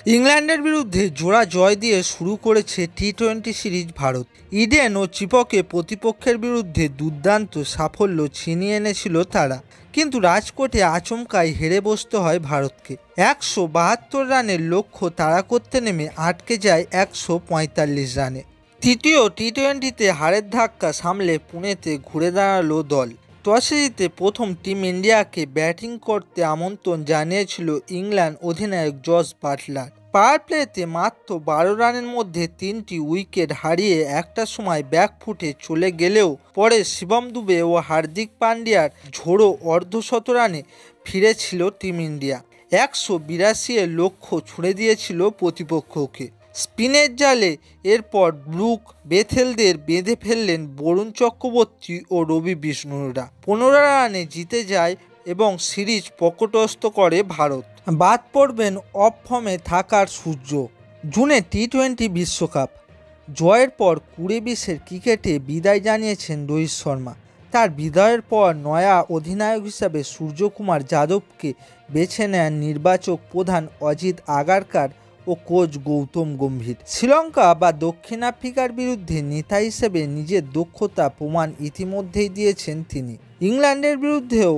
ইংল্যান্ডের বিরুদ্ধে জোড়া জয় দিয়ে শুরু করেছে টি-20 সিরিজ ভারত। ইডেন ও চিপকে প্রতিপক্ষের বিরুদ্ধে দুর্দান্ত সাফল্য ছিনিয়ে এনেছিল তারা, কিন্তু রাজকোটে আচমকাই হেরে বসতে হয় ভারতকে। 172 রানের লক্ষ্য তাড়া করতে নেমে আটকে যায় 145 রানে। তৃতীয় টি-20তে হারের ধাক্কা সামলে পুনেতে ঘুরে দাঁড়ালো দল। টসে জিতে প্রথম টিম ইন্ডিয়াকে ব্যাটিং করতে আমন্ত্রণ জানিয়েছিল ইংল্যান্ড অধিনায়ক জস বাটলার। পাওয়ার প্লেতে মাত্র 12 রানের মধ্যে 3টি উইকেট হারিয়ে একটা সময় ব্যাকফুটে চলে গেলেও পরে শিবম দুবে ও হার্দিক পান্ডিয়ার ঝোড়ো অর্ধশতরানে ফিরেছিল টিম ইন্ডিয়া। 182 লক্ষ্য ছুঁড়ে দিয়েছিল প্রতিপক্ষকে। স্পিনের জালে এরপর ব্রুক বেথেলদের বেঁধে ফেললেন বরুণ চক্রবর্তী ও রবি বিষ্ণুরা। 15 রানে জিতে যায় এবং সিরিজ পকটস্থ করে ভারত। বাদ পড়বেন অফ ফর্মে থাকার সূর্য। জুনে টি-20 বিশ্বকাপ জয়ের পর 20-20 ক্রিকেটে বিদায় জানিয়েছেন রোহিত শর্মা। তার বিদায়ের পর নয়া অধিনায়ক হিসাবে সূর্যকুমার যাদবকে বেছে নেন নির্বাচক প্রধান অজিত আগারকার ও কোচ গৌতম গম্ভীর। শ্রীলঙ্কা বা দক্ষিণ আফ্রিকার বিরুদ্ধে নেতা হিসেবে নিজের দক্ষতা প্রমাণ ইতিমধ্যেই দিয়েছেন তিনি। ইংল্যান্ডের বিরুদ্ধেও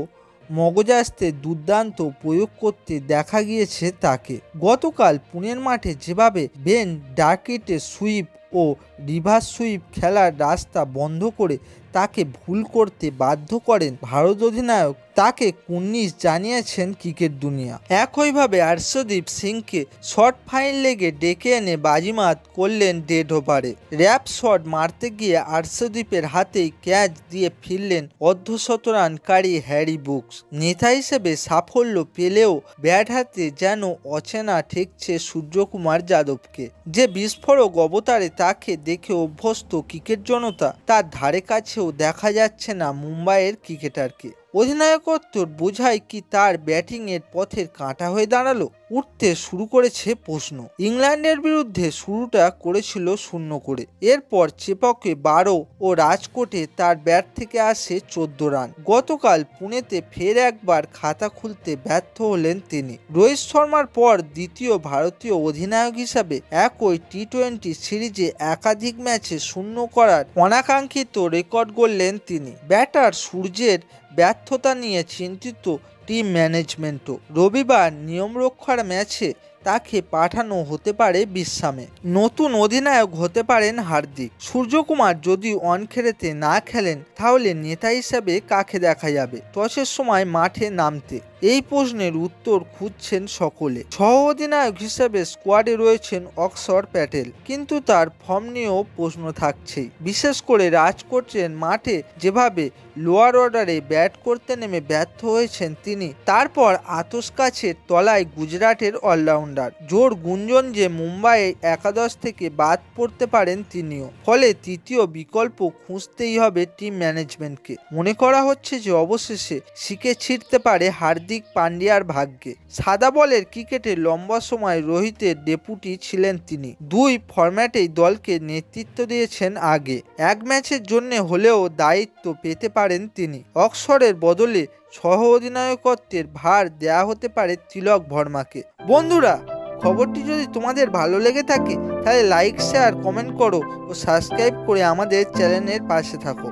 মগজাস্তে দুর্দান্ত প্রয়োগ করতে দেখা গিয়েছে তাকে। গতকাল পুনের মাঠে যেভাবে বেন ডার্কিটে সুইপ ও রিভার্স সুইপ খেলার রাস্তা বন্ধ করে তাকে ভুল করতে বাধ্য করেন ভারত অধিনায়ক, তাকে কুর্নিশ জানিয়েছেন ক্রিকেট দুনিয়া। একইভাবে হর্ষদীপ সিংকে শর্ট ফাইন লেগে ডেকে এনে বাজিমাত করলেন ডেড ওভারে। র্যাপ শট মারতে গিয়ে হর্ষদীপের হাতেই ক্যাচ দিয়ে ফিরলেন অর্ধশতরানকারী হ্যারি ব্রুকস। নেতা হিসেবে সাফল্য পেলেও ব্যাট হাতে যেন অচেনা ঠেকছে সূর্যকুমার যাদবকে। যে বিস্ফোরক অবতারে তাকে দেখে অভ্যস্ত ক্রিকেট জনতা, তার ধারে কাছেও দেখা যাচ্ছে না মুম্বাইয়ের ক্রিকেটারকে। অধিনায়কত্ব বোঝাই কি তার ব্যাটিংয়ের পথের কাঁটা হয়ে দাঁড়ালো? উঠতে শুরু করেছে প্রশ্ন। ইংল্যান্ডের বিরুদ্ধে শুরুটা করেছিল 0 করে, এরপর চেপকে 12 ও রাজকোটে তার ব্যাট থেকে আসে 14 রান। গতকাল পুনেতে ফের একবার খাতা খুলতে ব্যর্থ হলেন তিনি। রোহিত শর্মার পর দ্বিতীয় ভারতীয় অধিনায়ক হিসাবে একই টি-20 সিরিজে একাধিক ম্যাচে 0 করার অনাকাঙ্ক্ষিত রেকর্ড গড়লেন তিনি। ব্যাটার সূর্যের ব্যর্থতা নিয়ে চিন্তিত টিম ম্যানেজমেন্টও। রবিবার নিয়মরক্ষার ম্যাচে তাকে পাঠানো হতে পারে বিশ্রামে। নতুন অধিনায়ক হতে পারেন হার্দিক। সূর্যকুমার যদি ওয়ানখেড়েতে না খেলেন তাহলে নেতা হিসাবে কাকে দেখা যাবে টসের সময় মাঠে নামতে? এই প্রশ্নের উত্তর খুঁজছেন সকলে। সহ অধিনায়ক হিসেবে স্কোয়াডে রয়েছেন অক্ষর প্যাটেল, কিন্তু তার ফর্ম নিয়েও প্রশ্ন থাকছেই। বিশেষ করে রাজকোটের মাঠে যেভাবে লোয়ার অর্ডারে ব্যাট করতে নেমে ব্যর্থ হয়েছেন তিনি, তারপর আতস কাছের তলায় গুজরাটের অলরাউন্ডার। জোর গুঞ্জন যে মুম্বাইয়ে একাদশ থেকে বাদ পড়তে পারেন তিনিও। ফলে তৃতীয় বিকল্প খুঁজতেই হবে টিম ম্যানেজমেন্টকে। মনে করা হচ্ছে যে অবশেষে শিকে ছিটতে পারে হার্দিক পান্ডিয়ার ভাগ্যে। সাদা বলের ক্রিকেটে লম্বা সময় রোহিতের ডেপুটি ছিলেন তিনি। 2 ফরম্যাটেই দলকে নেতৃত্ব দিয়েছেন আগে। এক ম্যাচের জন্য হলেও দায়িত্ব পেতে পারেন তিনি। অক্ষরের বদলে সহ অধিনায়কত্বের ভার দেয়া হতে পারে তিলক ভার্মাকে। বন্ধুরা, খবরটি যদি তোমাদের ভালো লেগে থাকে তাহলে লাইক, শেয়ার, কমেন্ট করো ও সাবস্ক্রাইব করে আমাদের চ্যানেলের পাশে থাকো।